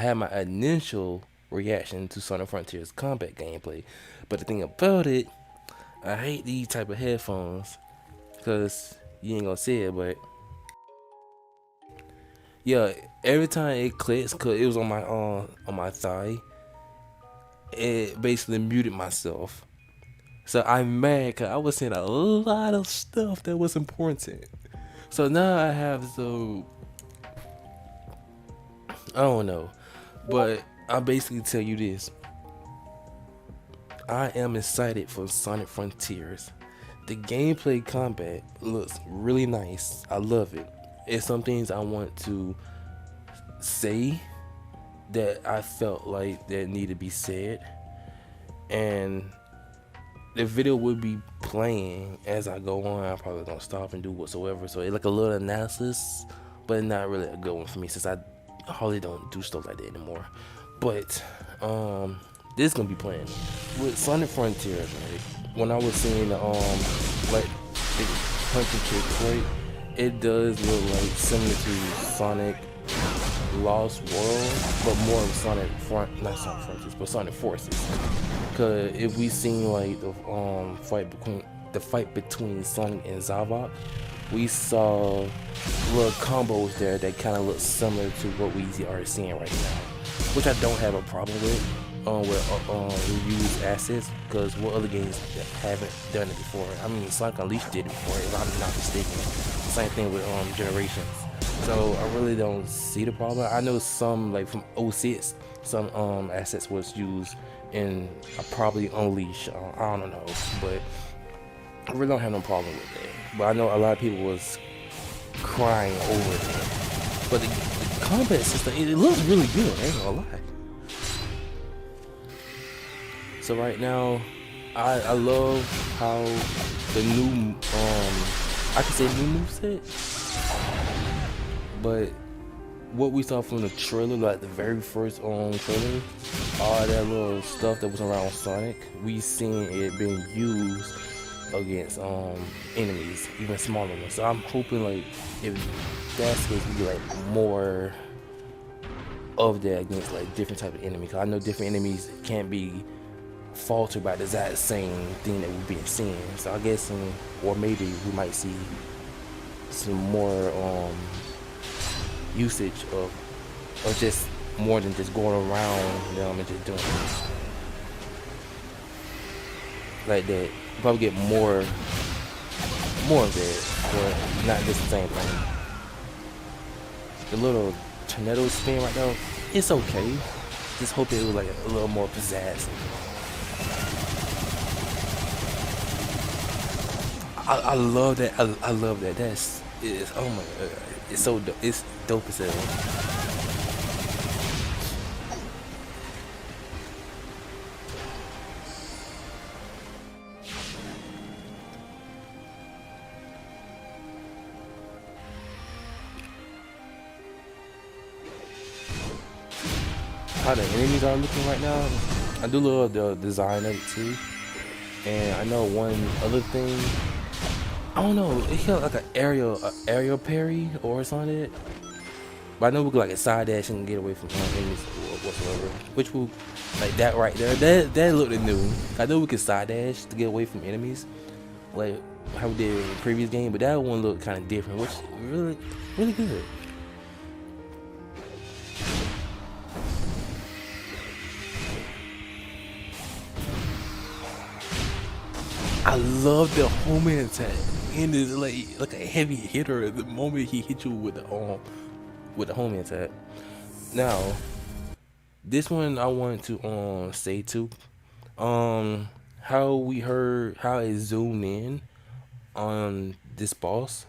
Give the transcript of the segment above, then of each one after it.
had my initial reaction to Sonic Frontiers combat gameplay, but the thing about it, I hate these type of headphones because you ain't gonna see it, but yeah, every time it clicks, cause it was on my thigh, it basically muted myself. So I'm mad because I was saying a lot of stuff that was important. So now I have to, I don't know, but I basically tell you this: I am excited for Sonic Frontiers. The gameplay combat looks really nice. I love it. It's some things I want to say that I felt like that need to be said, and the video will be playing as I go on. I probably don't stop and do whatsoever. So it's like a little analysis, but not really a good one for me since I hardly don't do stuff like that anymore. But this is gonna be playing with Sonic Frontiers, right? When I was seeing the like the punching kicks, right? It does look like similar to Sonic Lost World, but more of not Sonic Frontiers, but Sonic Forces. Cause if we seen like the fight between Sonic and Zavok, we saw little combos there that kind of look similar to what we are seeing right now, which I don't have a problem with. Reuse assets, because what other games that haven't done it before? I mean, Sonic Unleashed did it before, if I'm not mistaken. Same thing with Generations. So I really don't see the problem. I know some like from '06, some assets was used in probably Unleash. I don't know, but I really don't have no problem with that. But I know a lot of people was crying over it. But the combat system, it looks really good. I ain't gonna lie. So right now, I love how the new I can say new moveset, but what we saw from the trailer, like the very first trailer, all that little stuff that was around Sonic, we seen it being used against enemies, even smaller ones. So I'm hoping like if that's the case, we get like more of that against like different type of enemies. I know different enemies can't be faltered by the exact same thing that we've been seeing. So I guess, or maybe we might see some more usage of just more than just going around them and just doing it like that. Probably get more of that, or not just the same thing. The little tornado spin right now, it's okay. Just hope it was like a little more pizzazz. I love that. I love that. It's oh my god. It's so dope. It's dope as hell. How the enemies are looking right now, I do love the design of it too. And I know one other thing, I don't know, it felt like an aerial parry or something. But I know we could like a side dash and get away from enemies or whatsoever. Which will, like that right there, that looked new. I know we could side dash to get away from enemies, like how we did in the previous game. But that one looked kind of different, which really, really good. I love the homing attack. And it's like a heavy hitter at the moment he hit you with the homing attack. Now, this one I wanted to say too. How we heard how it zoomed in on this boss,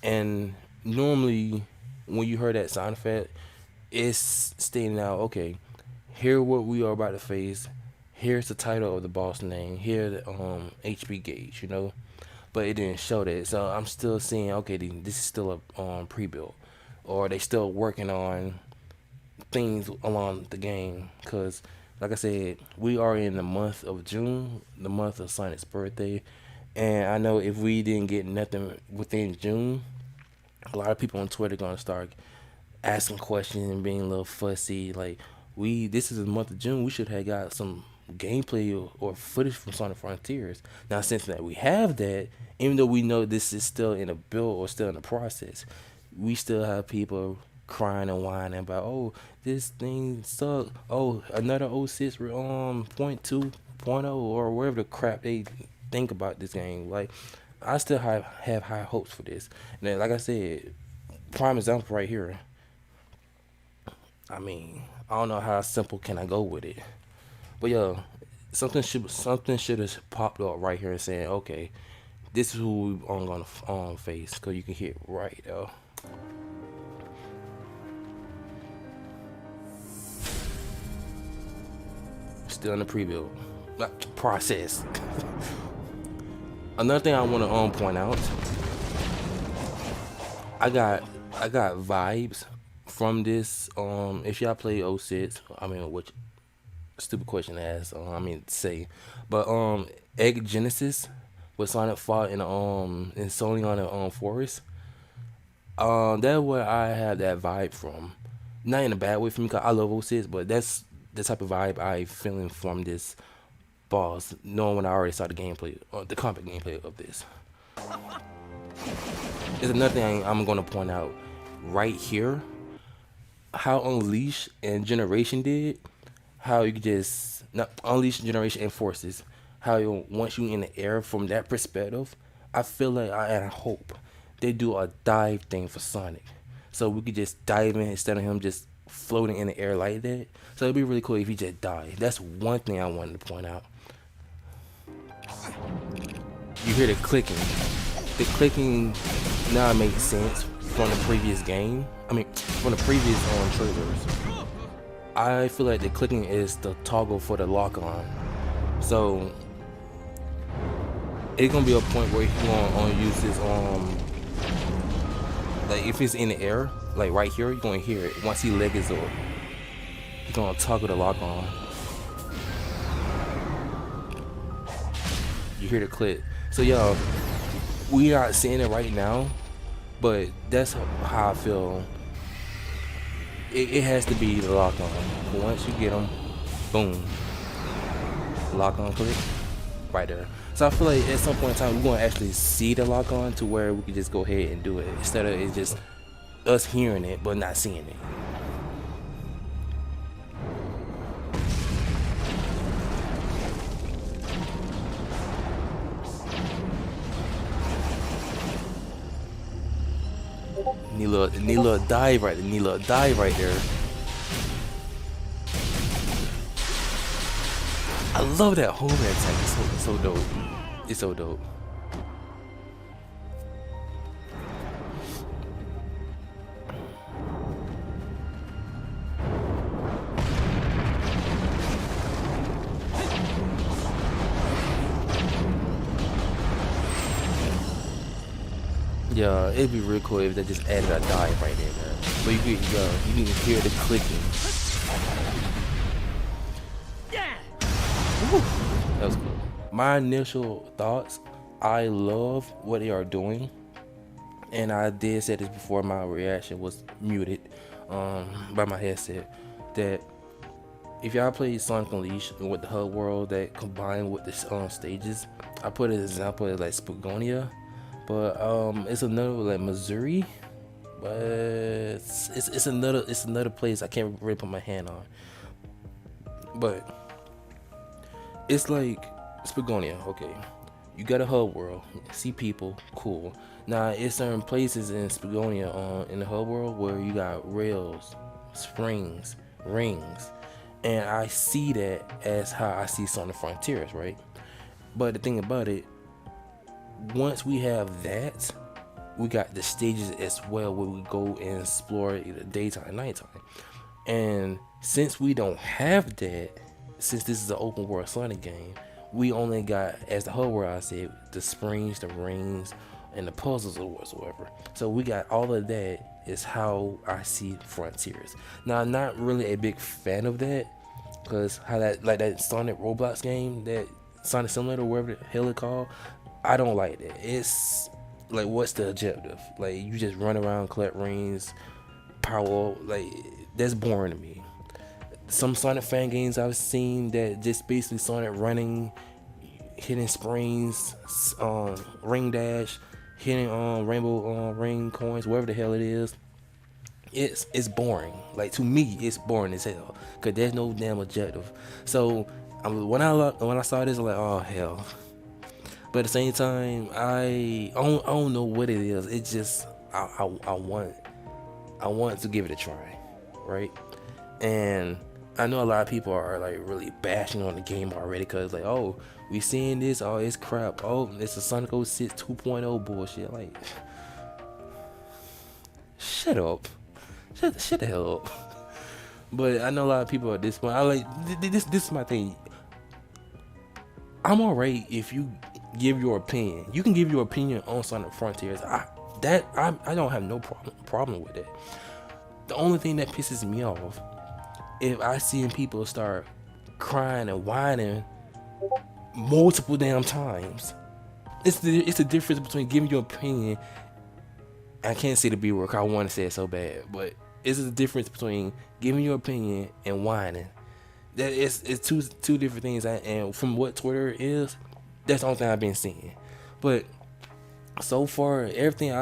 and normally when you heard that sound effect, it's stating out, okay, here what we are about to face. Here's the title of the boss name. Here the HP gauge, but it didn't show that. So I'm still seeing, okay, this is still a pre-built, or they still working on things along the game. Cause like I said, we are in the month of June, the month of Sonic's birthday, and I know if we didn't get nothing within June, a lot of people on Twitter gonna start asking questions and being a little fussy. Like this is the month of June. We should have got some gameplay or footage from Sonic Frontiers. Now, since that we have that, even though we know this is still in a build or still in the process, we still have people crying and whining about, oh, this thing sucks. Oh, another '06 point 2.0 or whatever the crap they think about this game. Like, I still have high hopes for this. And then, like I said, prime example right here. I mean, I don't know how simple can I go with it, but yeah, something should have popped up right here and saying, okay, this is who I'm gonna face, cause you can hear it right though. Still in the pre-build process. Another thing I want to point out, I got vibes from this. If y'all play '06, I mean, which stupid question to ask. I mean, to say, but Egg Genesis with Sonic fought in Sony on the forest. That's where I had that vibe from. Not in a bad way for me, cause I love '06, but that's the type of vibe I feeling from this boss. Knowing when I already saw the gameplay, the combat gameplay of this. There's another thing I'm gonna point out right here. How Unleash and Generation did. How you could just not Unleash Generation and Forces. How once you in the air from that perspective, I feel like I hope they do a dive thing for Sonic, so we could just dive in instead of him just floating in the air like that. So it'd be really cool if he just died. That's one thing I wanted to point out. You hear the clicking. The clicking now makes sense from the previous game. I mean, from the previous trailers. I feel like the clicking is the toggle for the lock on. So it's gonna be a point where you're gonna use this like if it's in the air, like right here, you're gonna hear it. Once he leg is up, you're gonna toggle the lock on. You hear the click. So y'all, we not seeing it right now, but that's how I feel. It has to be the lock on. But once you get them, boom, lock on click, right there. So I feel like at some point in time we're gonna actually see the lock on to where we can just go ahead and do it instead of it just us hearing it but not seeing it. Need a little dive right there. Need a little dive right there. I love that home attack. It's so dope. It's so dope. Yeah, it'd be real cool if they just added a dive right there, man. But you can hear the clicking. Woo, that was cool. My initial thoughts, I love what they are doing, and I did say this before my reaction was muted by my headset, that if y'all play Sonic Unleashed with the HUD world that combined with the stages, I put an example of like Spagonia, but it's another like Missouri, but it's another place I can't really put my hand on, but it's like Spagonia. Okay, you got a HUD world, see people, cool. Now it's certain places in Spagonia in the HUD world where you got rails, springs, rings, and I see that as how I see Sonic Frontiers, right? But the thing about it, once we have that, we got the stages as well where we go and explore either daytime, nighttime. And since we don't have that, since this is an open world Sonic game, we only got, as the whole world I said, the springs, the rings, and the puzzles or whatsoever. So we got all of that is how I see Frontiers. Now I'm not really a big fan of that, because how that, like that Sonic Roblox game, that Sonic Simulator, whatever the hell it's called, I don't like that. It's like, what's the objective? Like, you just run around, collect rings, power up. Like, that's boring to me. Some Sonic fan games I've seen that just basically Sonic running, hitting springs, ring dash, hitting rainbow ring coins, whatever the hell it is. It's boring. Like, to me, it's boring as hell because there's no damn objective. So when I saw this, I'm like, oh hell. But at the same time, I don't know what it is. It's just I want to give it a try, right? And I know a lot of people are like really bashing on the game already because like, oh, we seeing this, oh, it's crap, oh, it's a Sonic 06 2.0 bullshit. Like, shut up, shut the hell up. But I know a lot of people at this point. I like this. This is my thing. I'm alright if you give your opinion. You can give your opinion on Sonic Frontiers. I don't have no problem with it. The only thing that pisses me off, if I see people start crying and whining multiple damn times. It's the difference between giving your opinion. I can't say the B word 'cause I want to say it so bad, but it's the difference between giving your opinion and whining. That it's two different things. And from what Twitter is, that's the only thing I've been seeing. But so far, everything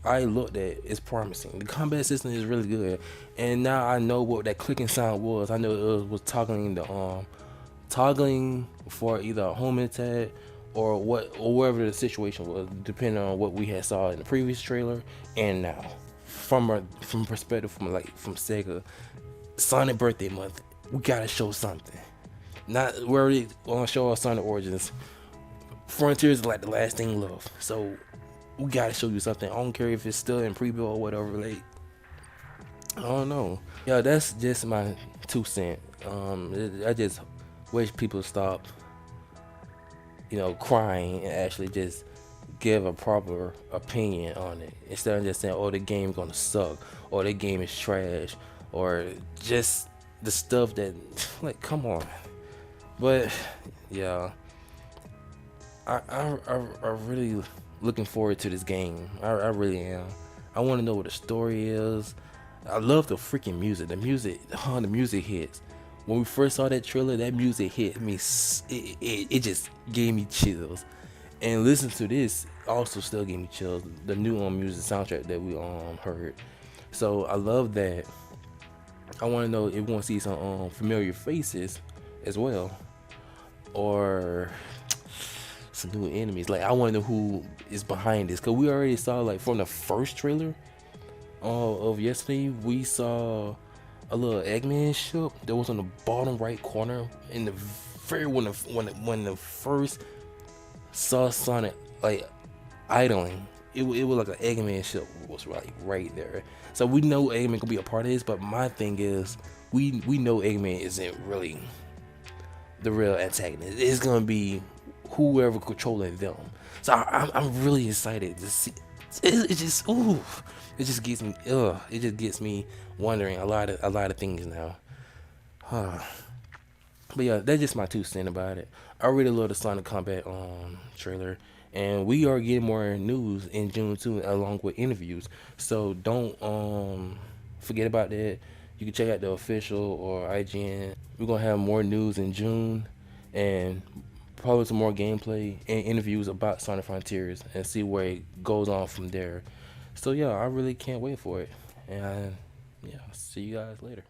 I looked at is promising. The combat system is really good, and now I know what that clicking sound was. I know it was toggling for either a home attack or whatever the situation was, depending on what we had saw in the previous trailer and now. From perspective from Sega, Sonic birthday month, we gotta show something. Not we already gonna show our Sonic Origins. Frontiers is like the last thing left, so we gotta show you something. I don't care if it's still in pre-build or whatever. Like, I don't know. Yeah, that's just my 2 cents. I just wish people stop, crying and actually just give a proper opinion on it instead of just saying, "Oh, the game's gonna suck," or "the game is trash," or just the stuff that, like, come on. But yeah, I really looking forward to this game. I really am. I want to know what the story is. I love the freaking music. The music hits. When we first saw that trailer, that music hit me. It just gave me chills. And listen to this also still gave me chills. The new music soundtrack that we heard. So I love that. I want to know if we want to see some familiar faces as well, or some new enemies. Like, I want to know who is behind this, because we already saw, like, from the first trailer of yesterday, we saw a little Eggman ship that was on the bottom right corner in the very when the first saw Sonic like idling. It was like an Eggman ship was right there. So we know Eggman could be a part of this, but my thing is we know Eggman isn't really the real antagonist. It's gonna be whoever controlling them. So I'm really excited to see. It just gets me wondering a lot of things now. But yeah, that's just my 2 cents about it. I really love the Sonic Combat trailer, and we are getting more news in June too, along with interviews. So don't forget about that. You can check out the official or IGN. We're gonna have more news in June, and probably some more gameplay and interviews about Sonic Frontiers, and see where it goes on from there. So yeah, I really can't wait for it. And yeah, see you guys later.